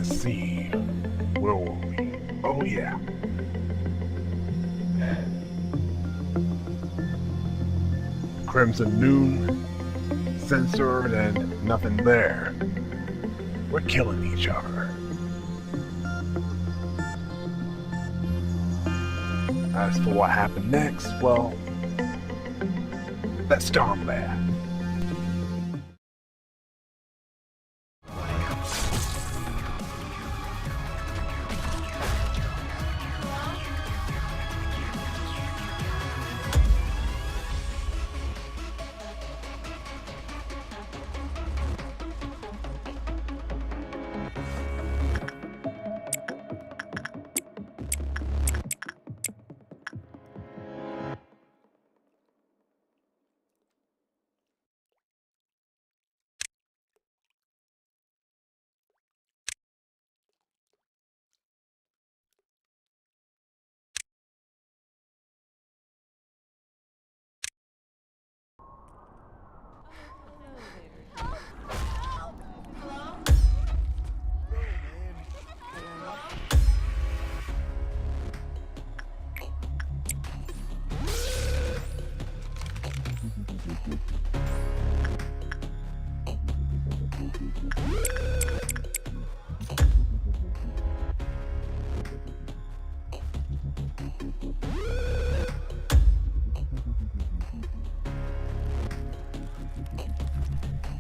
see, will we? Oh yeah. Crimson Noon, censored and nothing there. We're killing each other. As for what happened next, well, let's start there.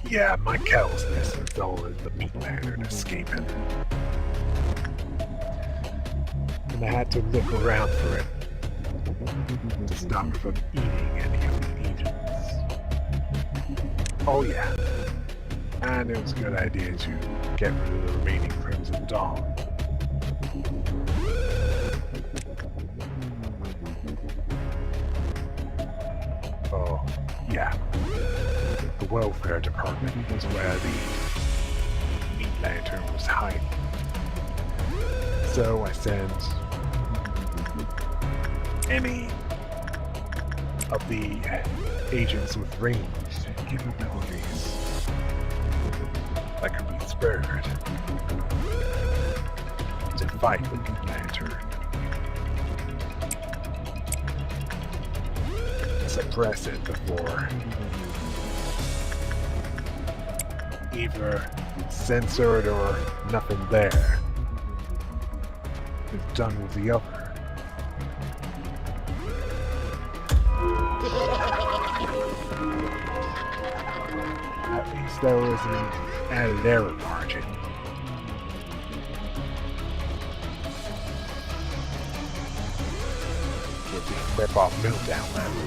Yeah, my carelessness resulted in the meat lantern escaping. And I had to look around for it to stop it from eating any of the agents. Oh yeah, and it was a good idea to get rid of the remaining Crimson Dawn. Oh, yeah. The welfare department was where the meat lantern was hiding. So I sent any of the agents with ranged capabilities that could be spared to fight the meat lantern. Suppress it before either censored or nothing there is done with the other. At least there was an added error margin. With the rip-off meltdown level.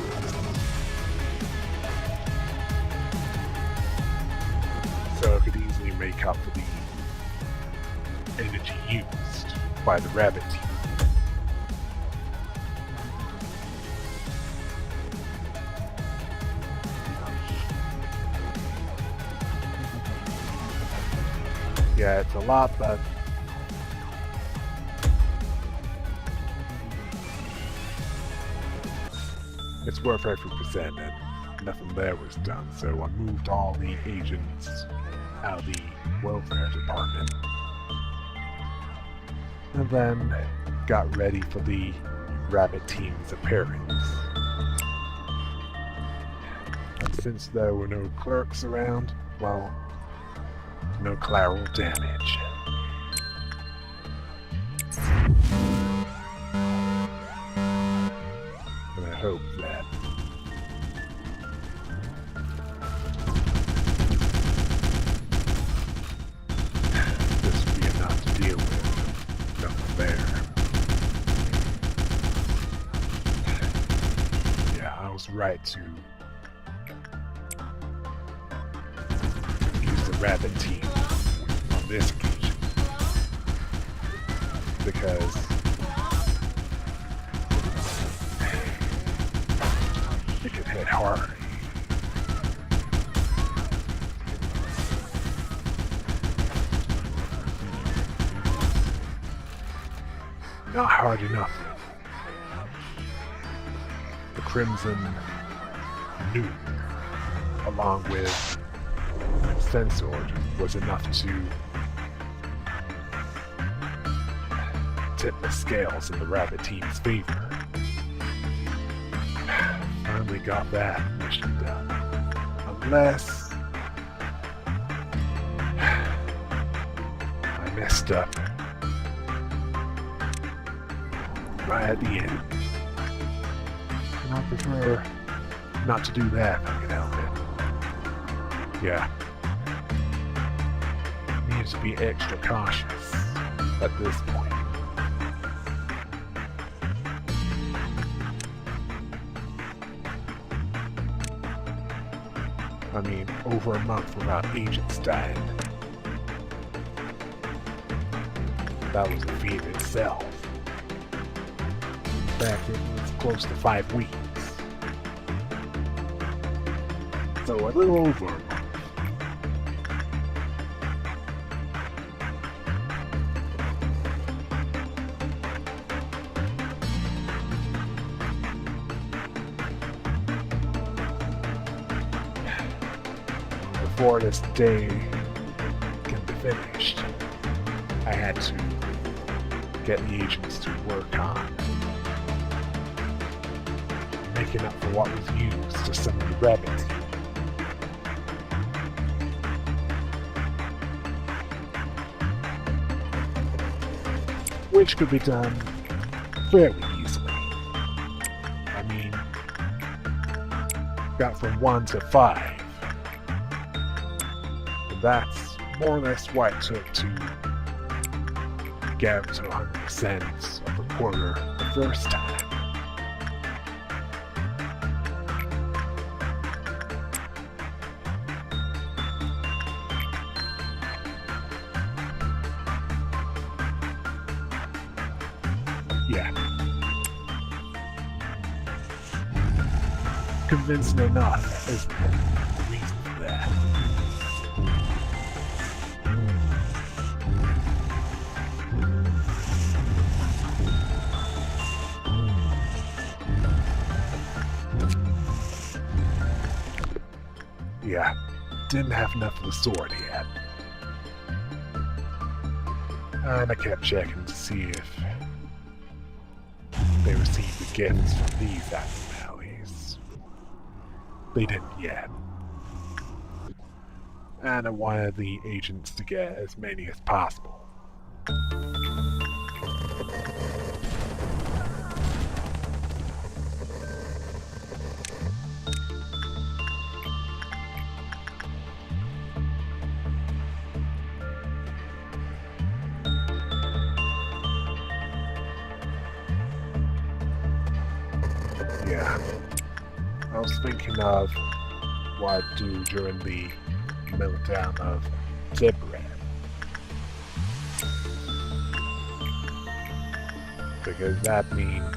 So it could easily make up for the energy used by the rabbit team. Yeah, it's a lot, but it's worth every percent, and nothing there was done, so I moved all the agents out of the welfare department. And then got ready for the rabbit team's appearance. And since there were no clerks around, well, no collateral damage. And I hope that this will be enough to deal with. Nothing there. Yeah, I was right to use the rabbit team on this occasion. Because it could hit hard. Not hard enough. The Crimson Noon, along with Censored, was enough to tip the scales in the rabbit team's favor. Finally got that mission done. Unless I messed up right at the end. And I prefer not to do that if I can help it. Yeah. Need to be extra cautious at this point. I mean, over a month without agents dying. That was a feat itself. In fact, it was close to 5 weeks. So a little over a month. Before this day can be finished, I had to get the agents to work on making up for what was used to summon the rabbit team. Which could be done fairly easily. I mean, got from 1 to 5. That's more or less what it took to get up to 100% of the quarter the first time. Yeah. Convincing enough, isn't it? The reason for that. Yeah, didn't have enough of the sword yet. And I kept checking to see if they received the gifts from these abnormalities. They didn't yet. And I wanted the agents to get as many as possible. Yeah, I was thinking of what I'd do during the meltdown of Gebura. Because that means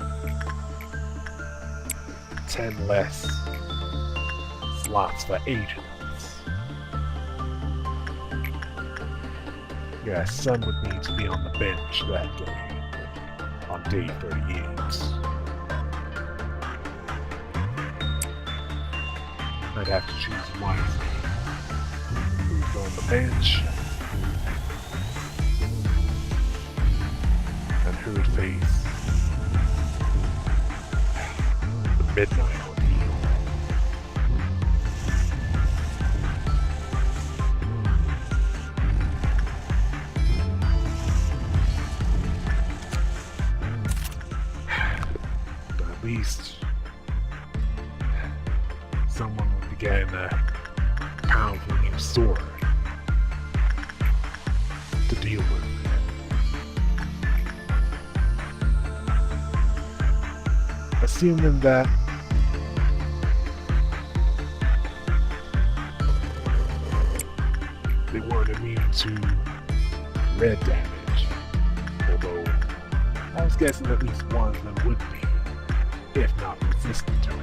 10 less slots for agents. Yeah, some would need to be on the bench that day, on day 38. I'd have to choose wisely. Who's on the bench, and who would face the midnight ordeal. But at least someone would be getting a powerful new sword to deal with. Assuming that they weren't immune to red damage, although I was guessing at least one of them would be, if not resistant to it.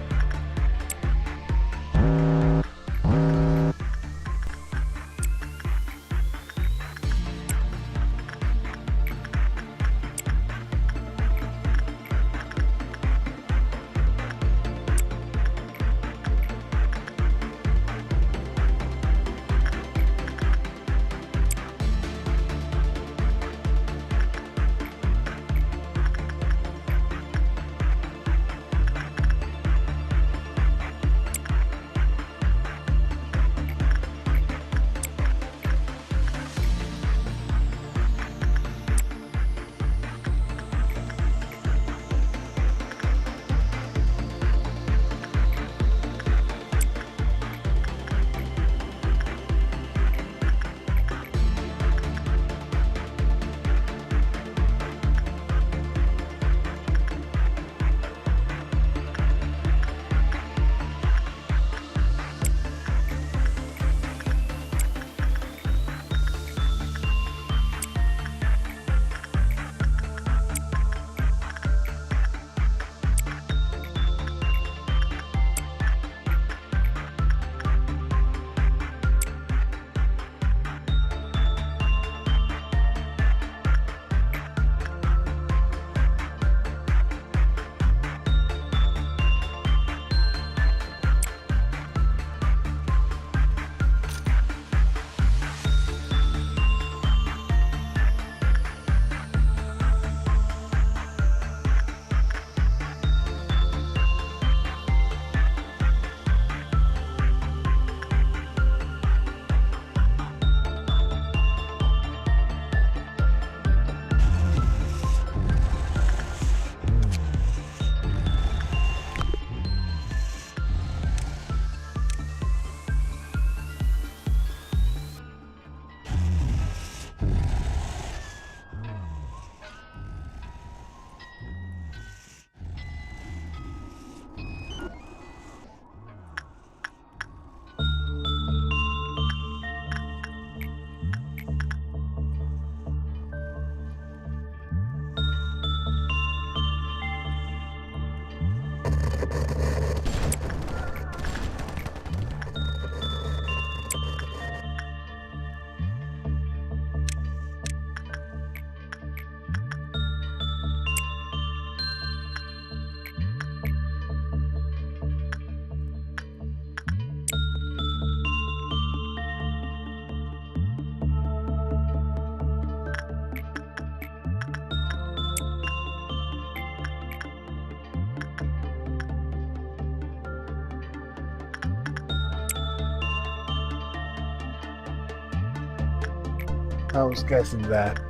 I was guessing that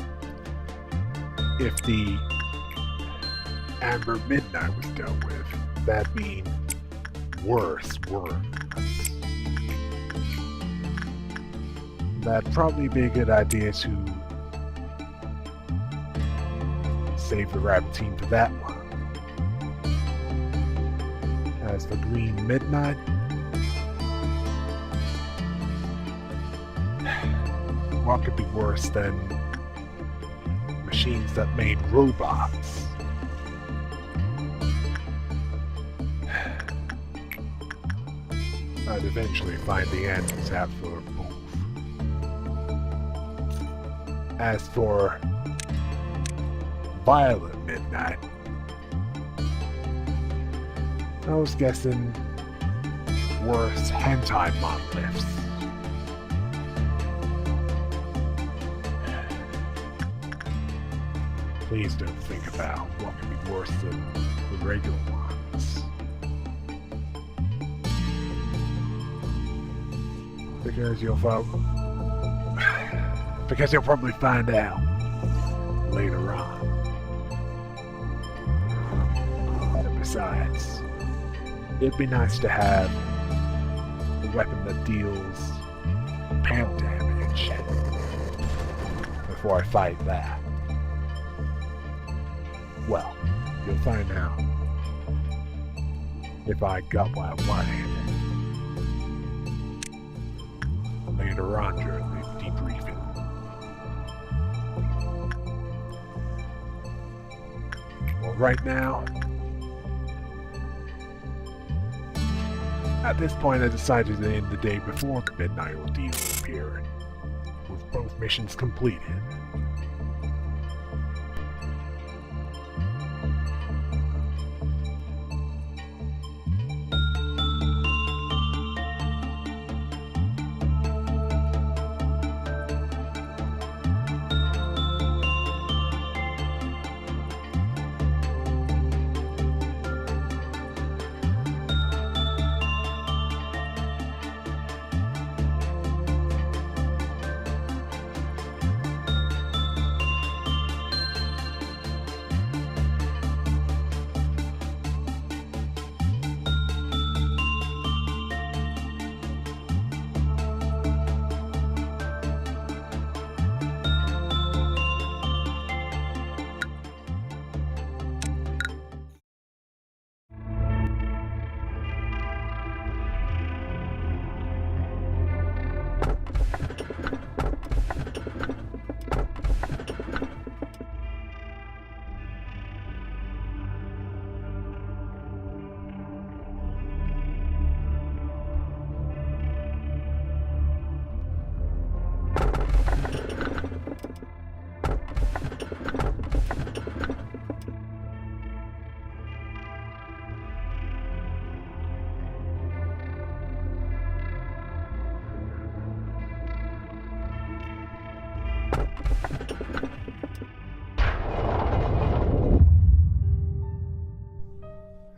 if the Amber Midnight was dealt with, that'd mean worse worms. That'd probably be a good idea to save the rabbit team for that one. As for Green Midnight, what could be worse than machines that made robots? I'd eventually find the answers out for both. As for Violet Midnight, I was guessing worse hentai monoliths. Please don't think about what could be worse than the regular ones. Because you'll probably find out later on. And besides, it'd be nice to have a weapon that deals panel damage before I fight that. Well, you'll find out if I got what I wanted later on during the debriefing. Well, right now, at this point I decided to end the day before the Midnight Ordeal appeared, with both missions completed.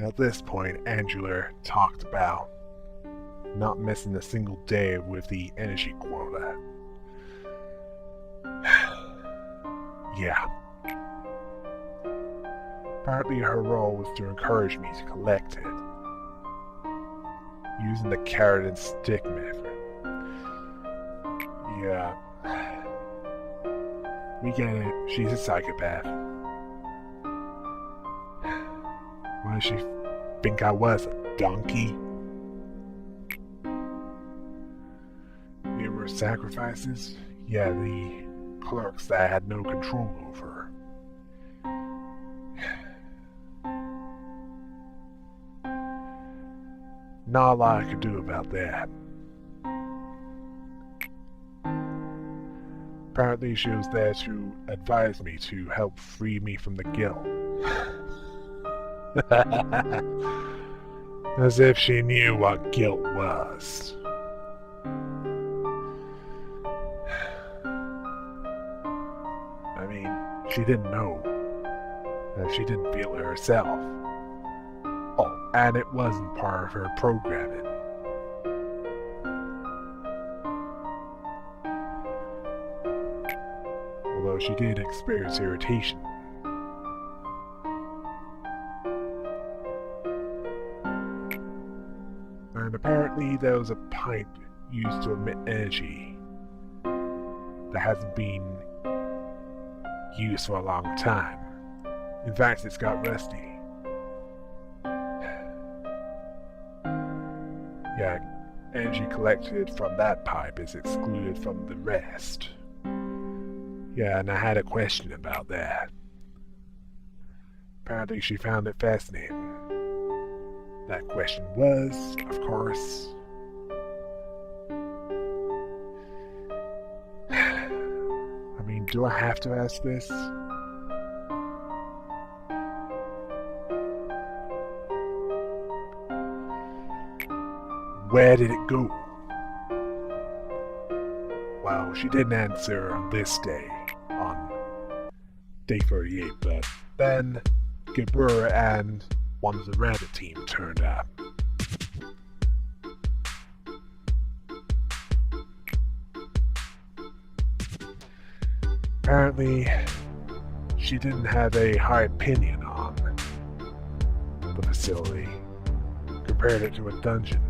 At this point, Angela talked about not missing a single day with the energy quota. Yeah. Partly her role was to encourage me to collect it, using the carrot and stick method. Yeah. We get it, she's a psychopath. Why does she think I was a donkey? Numerous sacrifices? Yeah, the clerks that I had no control over. Not a lot I could do about that. Apparently she was there to advise me to help free me from the guilt. As if she knew what guilt was. I mean, she didn't know. She didn't feel it herself. Oh, and it wasn't part of her programming. although she did experience irritation. And apparently there was a pipe used to emit energy that hasn't been used for a long time. In fact, it's got rusty. Yeah, energy collected from that pipe is excluded from the rest. Yeah, and I had a question about that. Apparently she found it fascinating. That question was, of course, I mean, do I have to ask this? Where did it go? Well, she didn't answer on this day, on day 38, but then Gebura and one of the rabbit team turned up. Apparently, she didn't have a high opinion on the facility, compared it to a dungeon.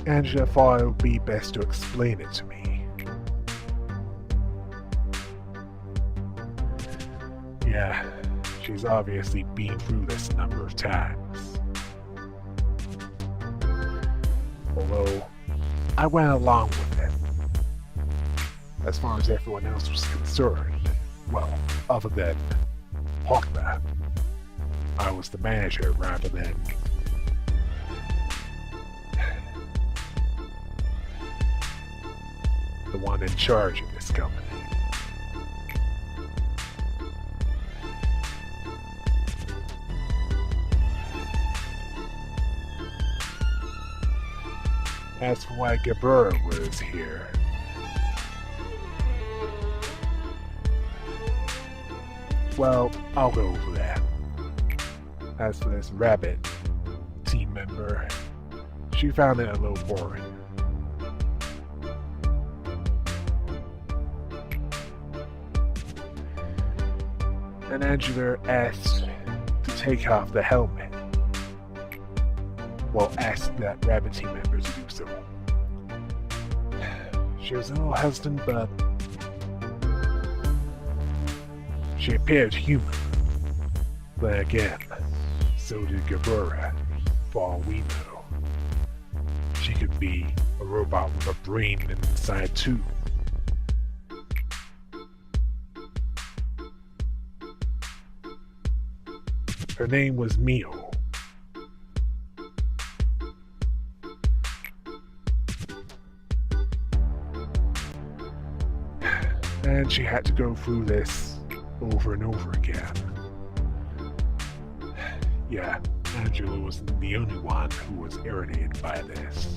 Angela thought it would be best to explain it to me. Yeah, she's obviously been through this a number of times. Although, I went along with it. As far as everyone else was concerned, well, other than Hawkman, I was the manager rather than the one in charge of this company. As for why Gebura was here, well, I'll go over that. As for this rabbit team member, she found it a little boring. And Angela asked to take off the helmet. Well, asked that rabbit team member to do so. She was a little hesitant, but she appeared human. Then again, so did Gebura, for all we know. She could be a robot with a brain inside too. Her name was Mio. And she had to go through this over and over again. Yeah, Angela wasn't the only one who was irritated by this.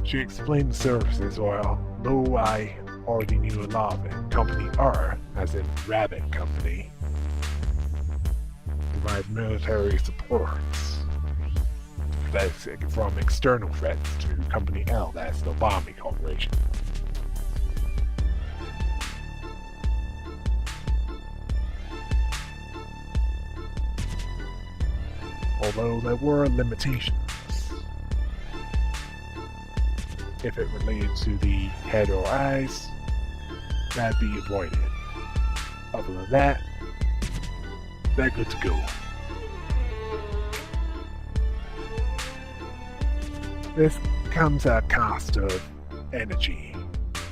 She explained the services, while though I already knew a lot of it. Company R, as in Rabbit Company, provides military supports. That's from external threats to Company L, that's Lobotomy Corporation. Although there were limitations. If it related to the head or eyes, that'd be avoided. Other than that, they're good to go. This comes at a cost of energy.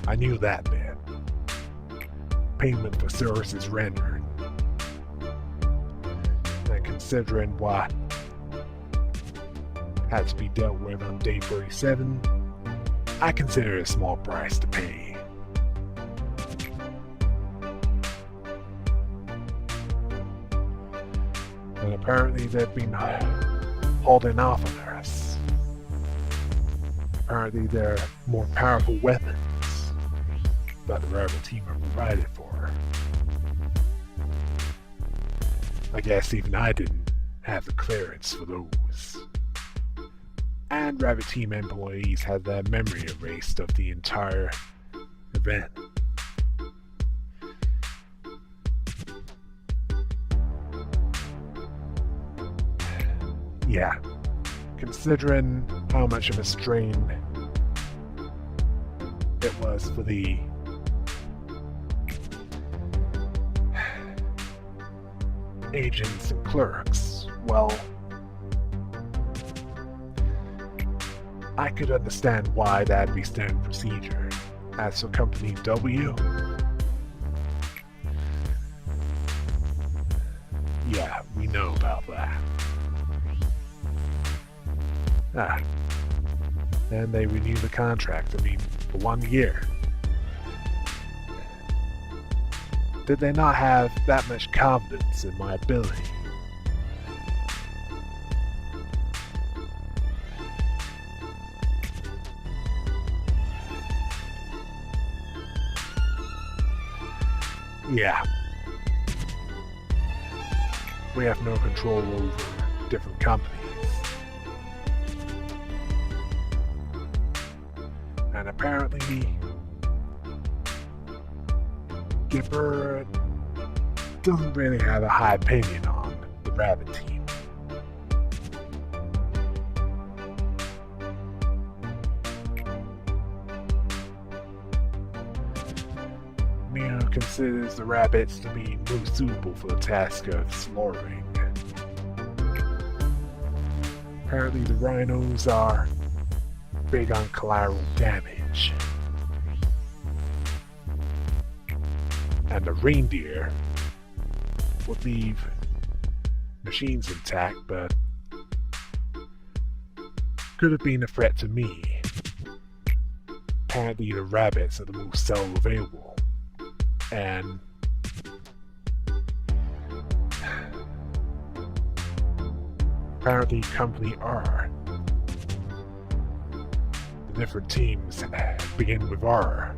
I knew that bit. Payment for services rendered. And considering what had to be dealt with on day 37, I consider it a small price to pay. And apparently they've been holding off on us. Apparently they're more powerful weapons that the Rabbit team are provided for. I guess even I didn't have the clearance for those. And Rabbit Team employees had their memory erased of the entire event. Yeah, considering how much of a strain it was for the agents and clerks, well, I could understand why that'd be standard procedure. As for Company W, yeah, we know about that. And they renew the contract, for 1 year. Did they not have that much confidence in my ability? Yeah. We have no control over different companies. And apparently, Gebura doesn't really have a high opinion on the Rabbit Team. Mio considers the rabbits to be most suitable for the task of slaughtering. Apparently the rhinos are big on collateral damage. And the reindeer would leave machines intact, but could have been a threat to me. Apparently the rabbits are the most cell available, and apparently Company R, the different teams begin with R.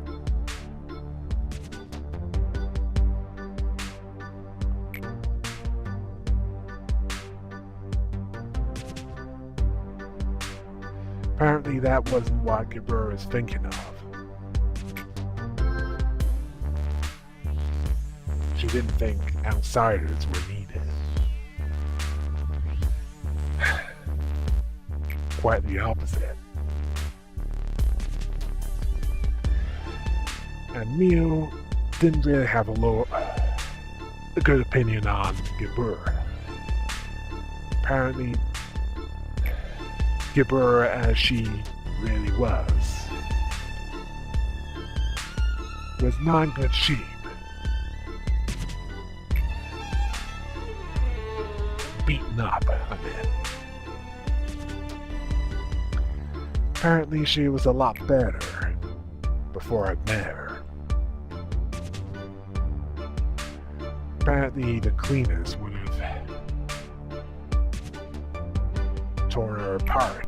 Apparently that wasn't what Gebura was thinking of. She didn't think outsiders were needed. Quite the opposite. And Mio didn't really have a good opinion on Gebura. Apparently Gebura as she really was not in good shape. Beaten up, I mean. Apparently she was a lot better before I met her. Apparently the cleaners would have torn her apart.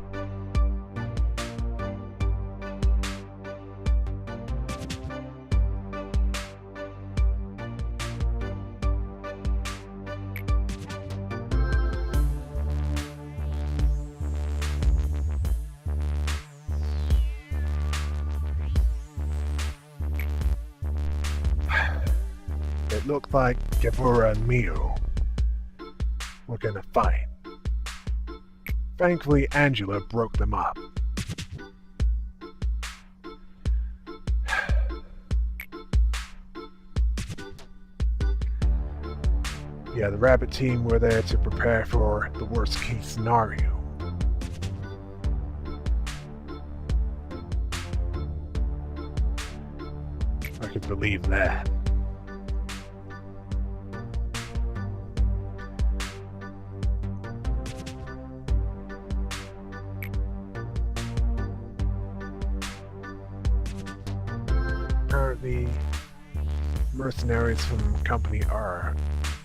It looked like Gebura and Mio were gonna fight. Thankfully, Angela broke them up. Yeah, the Rabbit Team were there to prepare for the worst case scenario. I could believe that. Apparently, mercenaries from Company R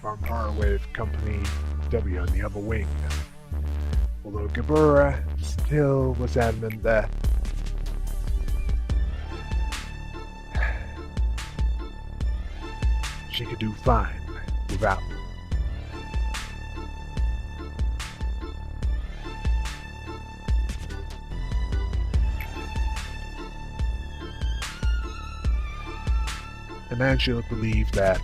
are on par with Company W on the other wing. Although Gebura still was adamant that she could do fine without them. financially believe that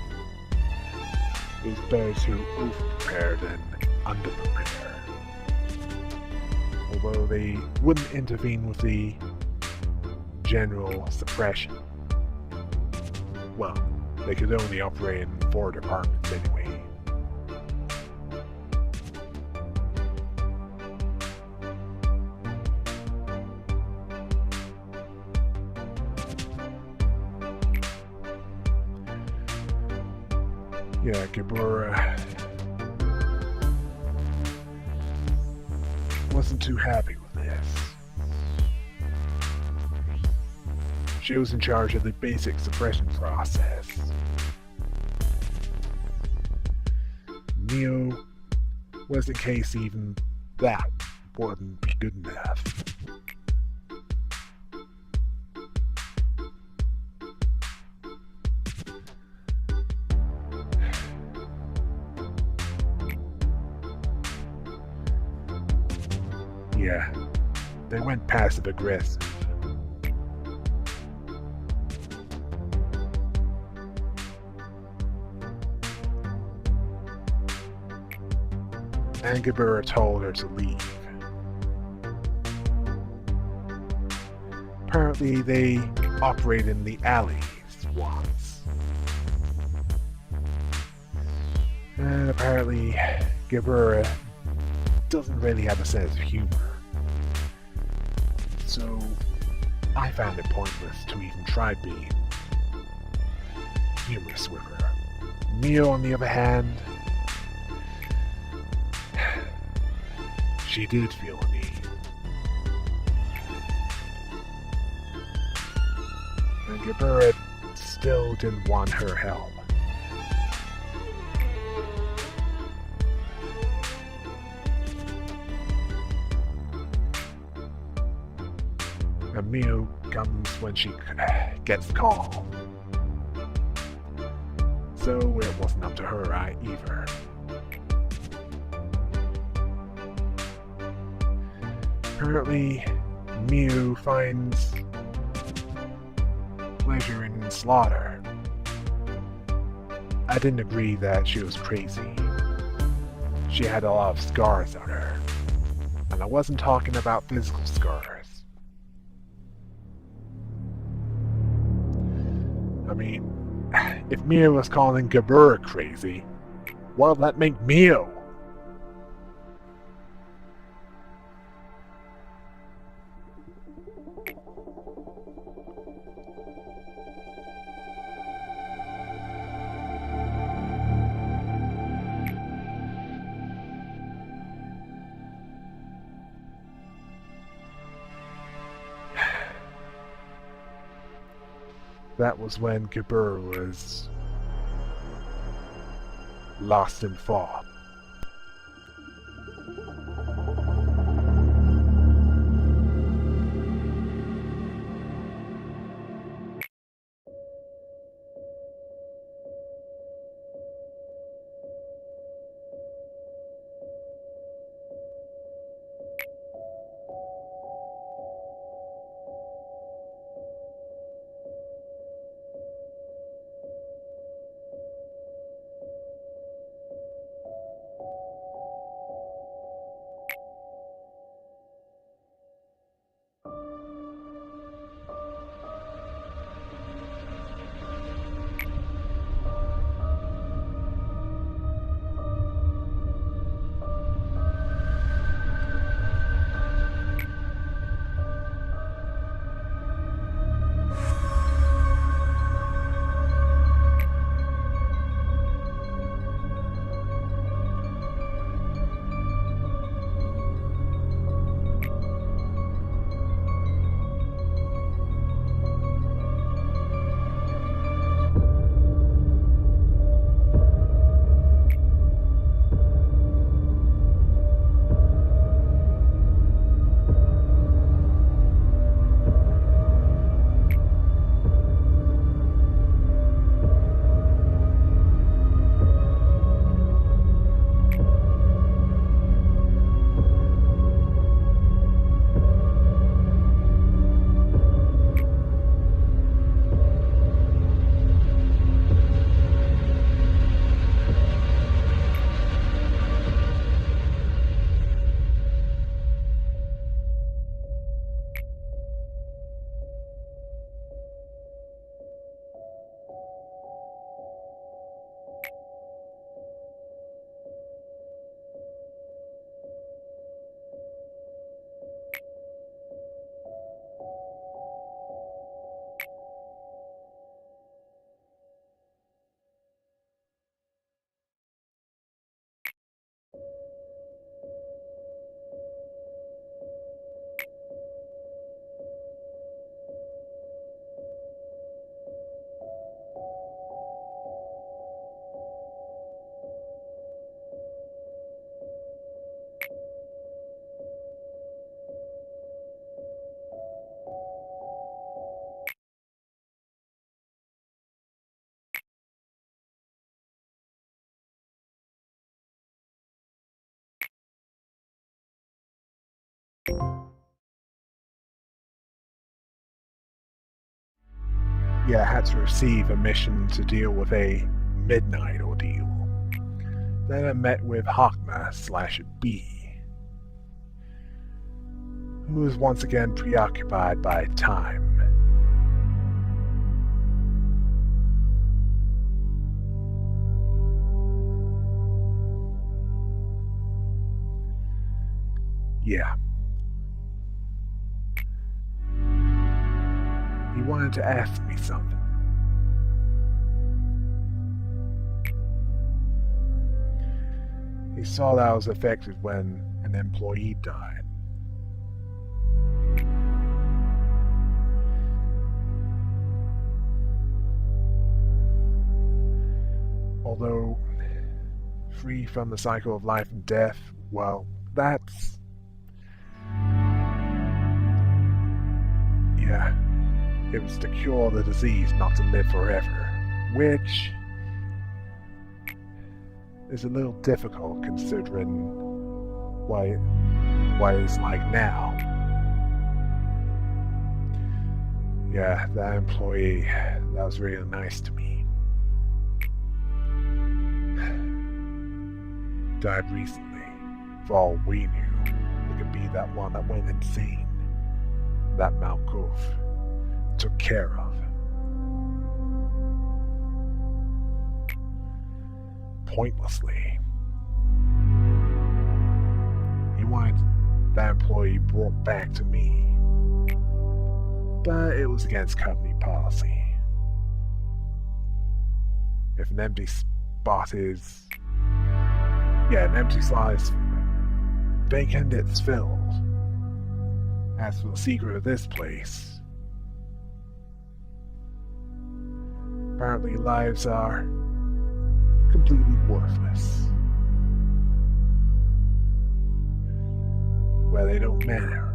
it's better to over-prepare than under-prepare. Although they wouldn't intervene with the general suppression. Well, they could only operate in 4 departments anyway. Yeah, Gebura wasn't too happy with this. She was in charge of the basic suppression process. Neo was in case even that wouldn't be good enough. Yeah, they went passive aggressive. And Gebura told her to leave. Apparently they operate in the alleys once. And apparently Gebura doesn't really have a sense of humor. So I found it pointless to even try being humorous with her. Neo, on the other hand, she did feel a need. And Gebura still didn't want her help. And Mio comes when she gets calm. So it wasn't up to her either. Apparently, Mew finds pleasure in slaughter. I didn't agree that she was crazy. She had a lot of scars on her. And I wasn't talking about physical scars. I mean, if Mew was calling Gebura crazy, what would that make Mew? That was when Gebura was lost in thought. Yeah, I had to receive a mission to deal with a midnight ordeal. Then I met with Hakma/B, who was once again preoccupied by time. Yeah. He wanted to ask me something. He saw that I was affected when an employee died. Although free from the cycle of life and death, well, that's... yeah, it was to cure the disease, not to live forever, which is a little difficult considering what it's like now. Yeah, that employee, that was really nice to me. Died recently. For all we knew, it could be that one that went insane. That Malkov took care of. Pointlessly. He wanted that employee brought back to me, but it was against company policy. If an empty spot is... yeah, an empty slot is vacant, it's filled. As for the secret of this place, apparently lives are completely worthless. Where they don't matter.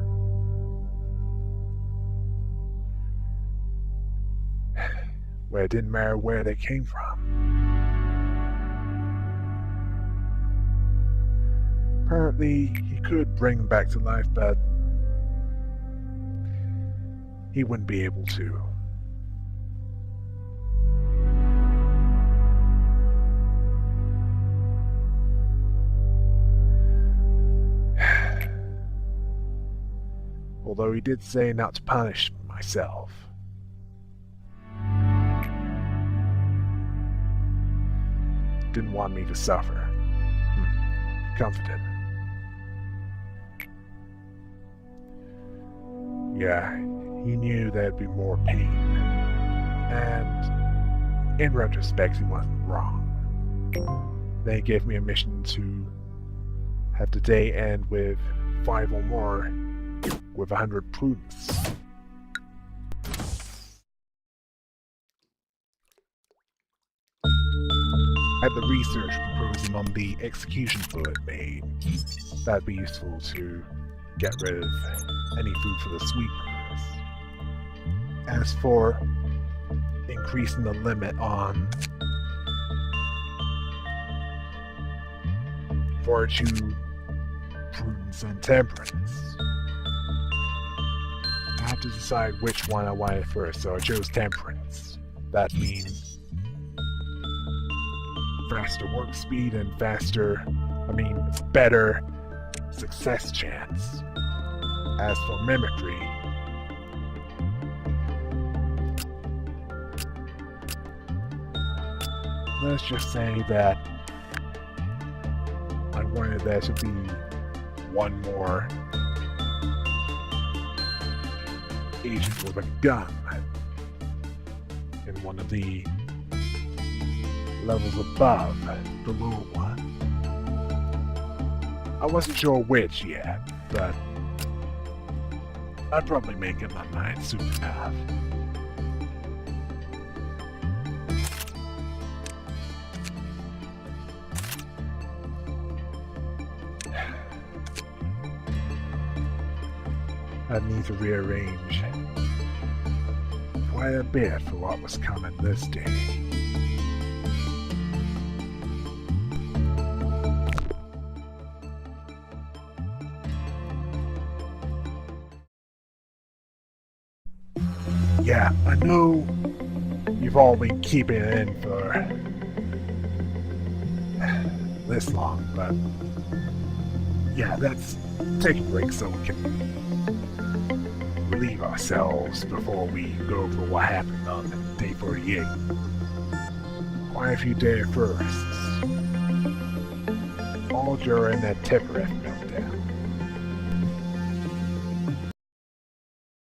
Where it didn't matter where they came from. Apparently, he could bring them back to life, but he wouldn't be able to. Although he did say not to punish myself. Didn't want me to suffer. Comforted. Yeah, he knew there'd be more pain. And in retrospect, he wasn't wrong. Then he gave me a mission to have the day end with 5 or more with 100 prudence. I had the research proposing on the execution bullet made. That'd be useful to get rid of any food for the sweepers. As for increasing the limit on fortitude, prudence, and temperance, I had to decide which one I wanted first, so I chose temperance. That means faster work speed and better success chance. As for mimicry, let's just say that I wanted there to be one more agent with a gun in one of the levels above the lower one. I wasn't sure which yet, but I'd probably make up my mind soon enough. I'd need to rearrange quite a bit for what was coming this day. Yeah, I know you've all been keeping it in for this long, but yeah, let's take a break so we can relieve ourselves before we go over what happened on day 48. Quite a few day firsts, all during that Temperate building.